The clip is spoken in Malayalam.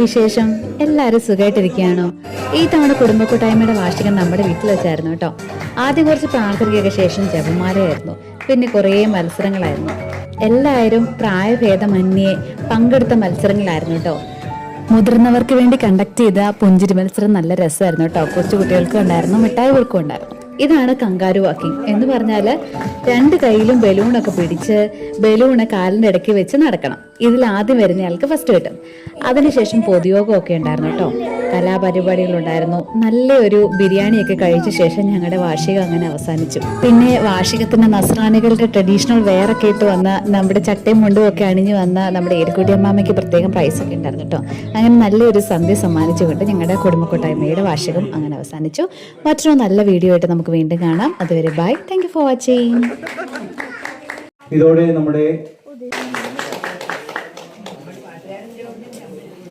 വിശേഷം? എല്ലാവരും സുഖമായിട്ടിരിക്കുകയാണോ? ഈ തവണ കുടുംബക്കൂട്ടായ്മയുടെ വാർഷികം നമ്മുടെ വീട്ടിൽ വെച്ചായിരുന്നു കേട്ടോ. ആദ്യം കുറച്ച് പ്രാർത്ഥനയ്ക്കൊക്കെ ശേഷം ജപമാലയായിരുന്നു, പിന്നെ കുറേ മത്സരങ്ങളായിരുന്നു. എല്ലാവരും പ്രായഭേദമന്യേ പങ്കെടുത്ത മത്സരങ്ങളായിരുന്നു കേട്ടോ. മുതിർന്നവർക്ക് വേണ്ടി കണ്ടക്ട് ചെയ്ത പുഞ്ചിരി മത്സരം നല്ല രസമായിരുന്നു കേട്ടോ. കൊച്ചു കുട്ടികൾക്കും ഉണ്ടായിരുന്നു, മിഠായി കൊടുക്കും ഉണ്ടായിരുന്നു. ഇതാണ് കങ്കാരു വാക്കിംഗ് എന്ന് പറഞ്ഞാൽ 2 കൈയിലും ബലൂണൊക്കെ പിടിച്ച് ബലൂണ് കാലിൻ്റെ ഇടയ്ക്ക് വെച്ച് നടക്കണം. ഇതിൽ ആദ്യം വരുന്നയാൾക്ക് ഫസ്റ്റ് കിട്ടും. അതിനുശേഷം പൊതുയോഗമൊക്കെ ഉണ്ടായിരുന്നു കേട്ടോ. കലാപരിപാടികളുണ്ടായിരുന്നു. നല്ലൊരു ബിരിയാണിയൊക്കെ കഴിച്ച ശേഷം ഞങ്ങളുടെ വാർഷികം അങ്ങനെ അവസാനിച്ചു. പിന്നെ വാർഷികത്തിന് നസ്രാനികളുടെ ട്രഡീഷണൽ വെയറൊക്കെ ഇട്ട് വന്ന നമ്മുടെ ചട്ടയും മുണ്ടും ഒക്കെ അണിഞ്ഞു വന്ന നമ്മുടെ ഏരിക്കുട്ടി അമ്മാമ്മയ്ക്ക് പ്രത്യേകം പ്രൈസൊക്കെ ഉണ്ടായിരുന്നു കേട്ടോ. അങ്ങനെ നല്ലൊരു സന്ധ്യ സമ്മാനിച്ചുകൊണ്ട് ഞങ്ങളുടെ കുടുംബക്കൂട്ടായ്മയുടെ വാർഷികം അങ്ങനെ അവസാനിച്ചു. മറ്റൊരു നല്ല വീഡിയോ ആയിട്ട് നമുക്ക് വീണ്ടും കാണാം. അതുവരെ bye. Thank you for watching. ഇതോടെ നമ്മുടെ